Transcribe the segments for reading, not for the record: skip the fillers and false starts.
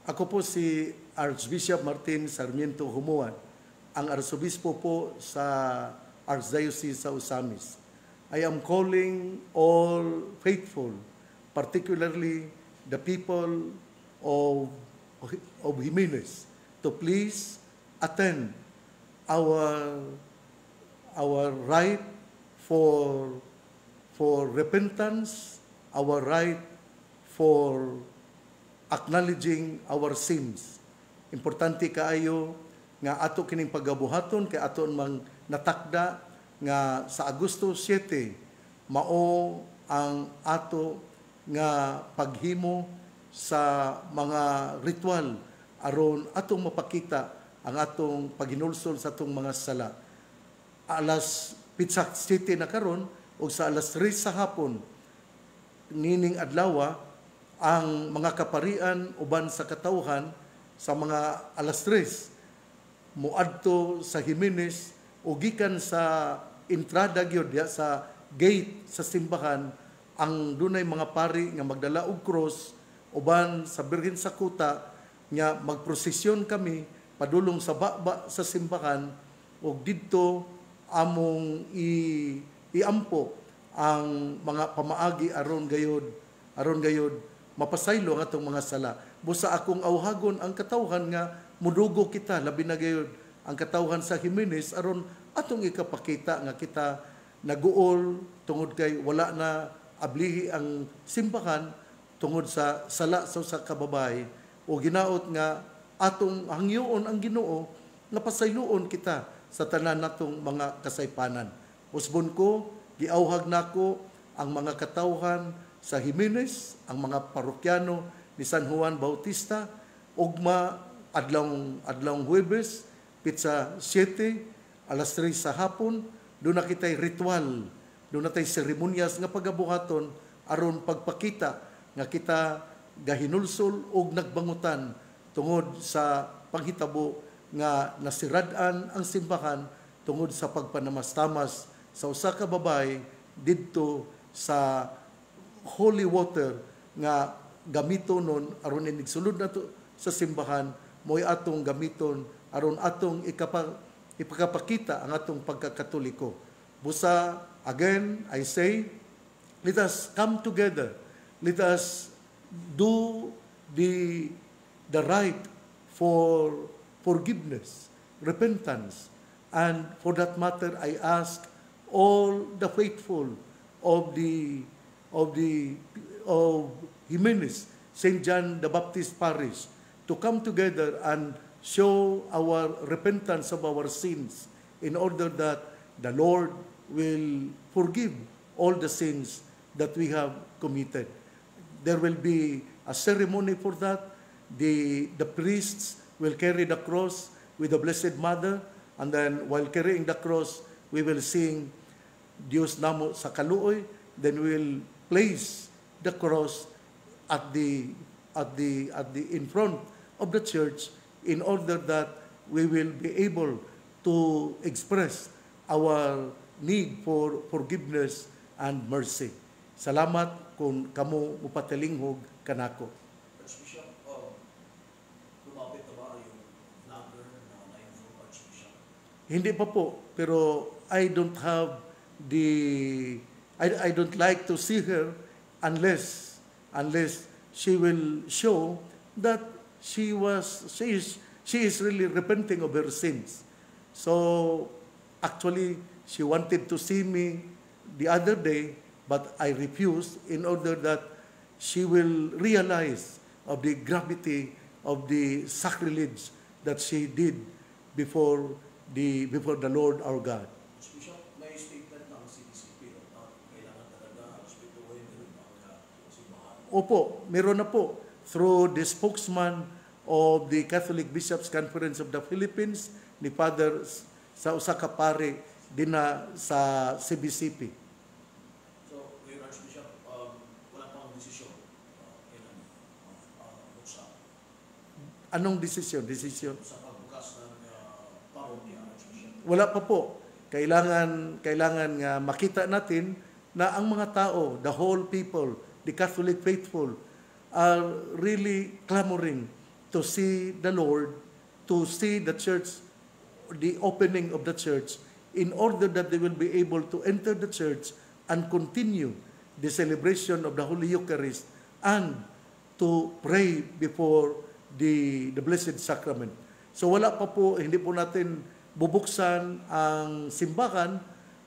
Ako po si Archbishop Martin Sarmiento Humuan, ang Arsobispo po sa Archdiocese sa Osamis. I am calling all faithful, particularly the people of Jimenez, to please attend our right for repentance, our right for acknowledging our sins. Importante kaayo nga ato kining pagabuhaton kay aton mang natakda nga sa Agosto 7 mao ang ato nga paghimo sa mga ritual aron atong mapakita ang atong paghinulsol sa atong mga sala. Alas 7 na karon o sa alas 3 sa hapon nining adlaw ang mga kaparian uban sa katawhan sa mga alas 3 muadto sa Jimenez o gikan sa entrada gyud sa gate sa simbahan ang dunay mga pari nga magdala og cross uban sa Birhen sa Kuta nga magprosesyon kami padulong sa baba sa simbahan ug didto among iampo ang mga pamaagi aron gayod mapasaylo ang atong mga sala. Busa akong awhagon ang katawhan nga mudugo kita labi na gayud ang katawhan sa Jimenez aron atong ikapakita nga kita naguol tungod kay wala na ablihi ang simbahan tungod sa sala sa kababay o ginaot nga atong hangyoon ang Ginoo nga pasayloon kita sa tanan natong mga kasaypanan. Usbon ko, giawhag nako ang mga katawhan sa Jimenez, ang mga parokyano ni San Juan Bautista, ugma adlawng Huwebes, pitsa 7, alas 3 sa hapon, doon na kita'y ritual, doon na tayo seremonyas nga pagabuhaton, aron pagpakita nga kita gahinulsol og nagbangutan tungod sa panghitabo nga nasirad-an ang simbahan tungod sa pagpanamastamas sa usa ka babay didto sa holy water nga gamiton nun aron inigsulod nato sa simbahan mo'y atong gamiton aron atong ipakapakita ang atong pagkakatoliko. Busa, again, I say, let us come together. Let us do the right for forgiveness, repentance, and for that matter, I ask all the faithful of Jimenez, St. John the Baptist Parish, to come together and show our repentance of our sins in order that the Lord will forgive all the sins that we have committed. There will be a ceremony for that. The priests will carry the cross with the Blessed Mother, and then while carrying the cross, we will sing Dios namo sa kaluoy. Then we will place the cross at the in front of the church in order that we will be able to express our need for forgiveness and mercy. Salamat kung kamo upatilinghog kanako. Archbishop, lumapit na ba yung number na na-involve, Archbishop? Hindi pa po, pero I don't like to see her unless she will show that she is really repenting of her sins. So actually she wanted to see me the other day, but I refused in order that she will realize of the gravity of the sacrilege that she did before the Lord our God. Archbishop, may statement ng CDCP na kailangan talaga respetuhin ang simbahan. Opo, meron na po. Through the spokesman of the Catholic Bishops' Conference of the Philippines, ni Father sa usa ka pare din na sa CBCP. So, ngayon, Archbishop, wala pang desisyon kailan buksan? Anong desisyon? Sa pagbukas ng parokya, Archbishop? Wala pa po. Kailangan nga makita natin na ang mga tao, the whole people, the Catholic faithful, are really clamoring to see the Lord, to see the church, the opening of the church, in order that they will be able to enter the church and continue the celebration of the Holy Eucharist and to pray before the Blessed Sacrament. So wala pa po, hindi po natin bubuksan ang simbahan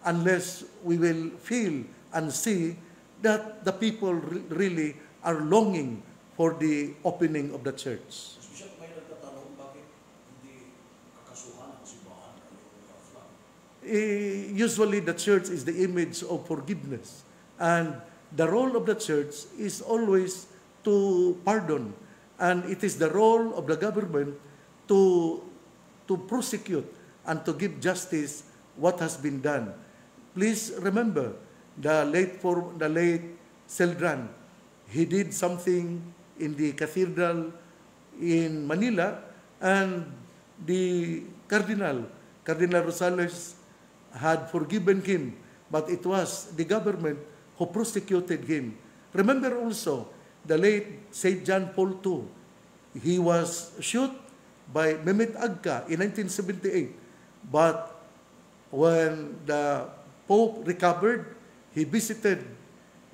unless we will feel and see that the people really are longing for the opening of the church. Bishop, may nagtatanong bakit hindi kakasuhan ang simbahan o flag? Usually the church is the image of forgiveness, and the role of the church is always to pardon, and it is the role of the government to prosecute and to give justice what has been done. Please remember the late Celdran. He did something in the cathedral in Manila, and the Cardinal Rosales had forgiven him, but it was the government who prosecuted him. Remember also the late St. John Paul II. He was shot by Mehmet Agca in 1978. But when the Pope recovered, he visited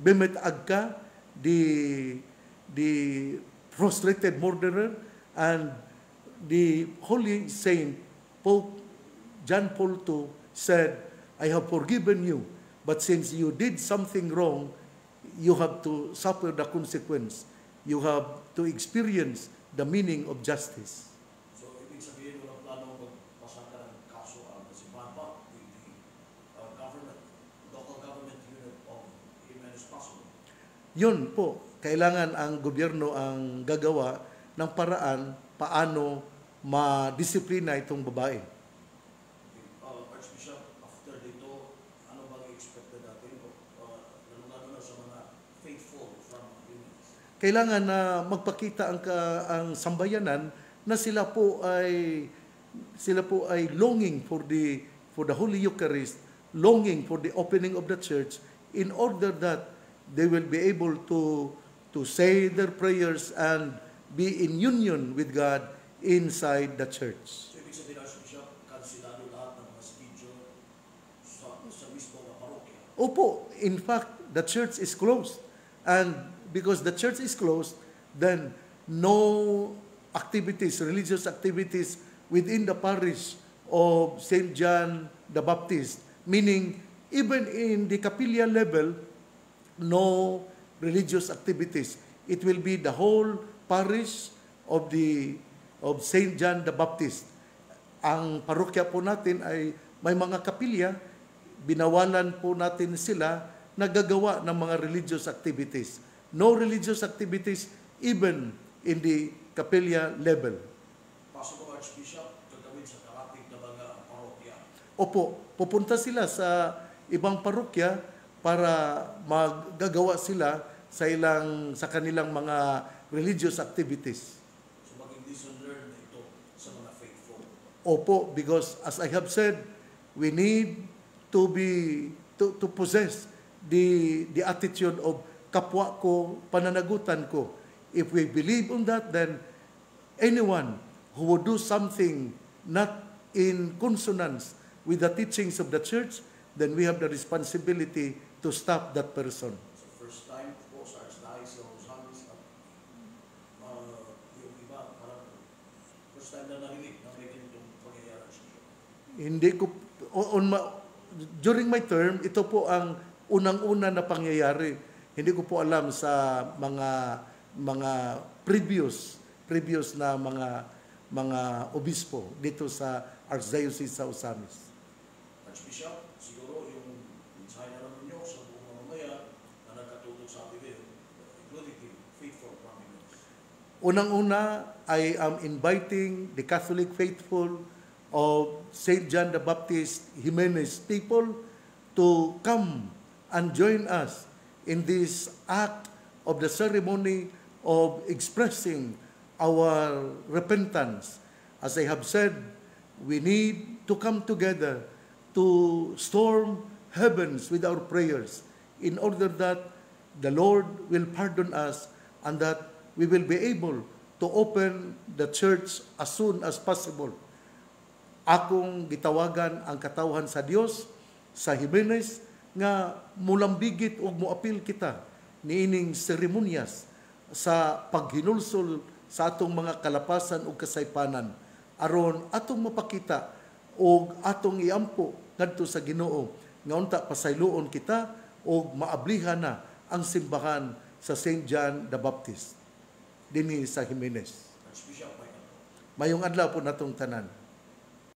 Mehmet Agca, the frustrated murderer, and the Holy Saint Pope John Paul II said, I have forgiven you, but since you did something wrong, you have to suffer the consequence. You have to experience the meaning of justice. So, ibig sabihin, walang planong magpasaka ng kaso ang simbahan pa with the government, local government unit of Jimenez Paso. Yun po, kailangan ang gobyerno ang gagawa ng paraan paano ma-disiplina itong babae. Archbishop, after dito, ano bang expected natin? Lalo na sa mga faithful from Jimenez. Kailangan na magpakita ang sambayanan na sila po ay longing for the Holy Eucharist, longing for the opening of the church, in order that they will be able to say their prayers and be in union with God inside the church. So, ibig sabihin, Archbishop, kansilado lahat ng mga schedule sa mismo na parokya. Opo, in fact, the church is closed. And because the church is closed, then no activities, religious activities within the parish of St. John the Baptist, meaning even in the capilla level, no religious activities. It will be the whole parish of St. John the Baptist. Ang parokya po natin ay may mga kapilya, binawalan po natin sila na gagawa ng mga religious activities. No religious activities even in the capilla level. Possible, Archbishop, gagawin sa karating na mga parokya. Opo, pupunta sila sa ibang parokya para maggagawa sila sa kanilang mga religious activities. So, maging lesson learned na ito sa mga faithful. Opo, because as I have said, we need to possess the attitude of kapwa ko, pananagutan ko. If we believe on that, then anyone who would do something not in consonance with the teachings of the church, then we have the responsibility to stop that person. So, first time po sa Archdiocese of Osamis at yung iba, parang first time na narinig na may ganitong pangyayari, Archbishop. Hindi ko, during my term, ito po ang unang-una na pangyayari. Hindi ko po alam sa mga previous na mga obispo dito sa Archdiocese sa Osamis. Archbishop, siguro yung mensahe na naman nyo sa buong mamamayan na nagkatutok sa atin ngayon, including the faithful prominence. Unang-una, I am inviting the Catholic faithful of St. John the Baptist Jimenez people to come and join us in this act of the ceremony of expressing our repentance. As I have said, we need to come together to storm heavens with our prayers in order that the Lord will pardon us and that we will be able to to open the church as soon as possible. Akong gitawagan ang katawhan sa Dios sa Jimenez nga mulambigit ug moapil kita niining seremonyas sa paghinulsol sa atong mga kalapasan ug kasaypanan aron atong mapakita ug atong iampo ngadto sa Ginoo nga unta pasayloon kita ug maablihan na ang simbahan sa St. John the Baptist dinhi sa Jimenez. Archbishop Michael. Mayong adlaw po natong tanan.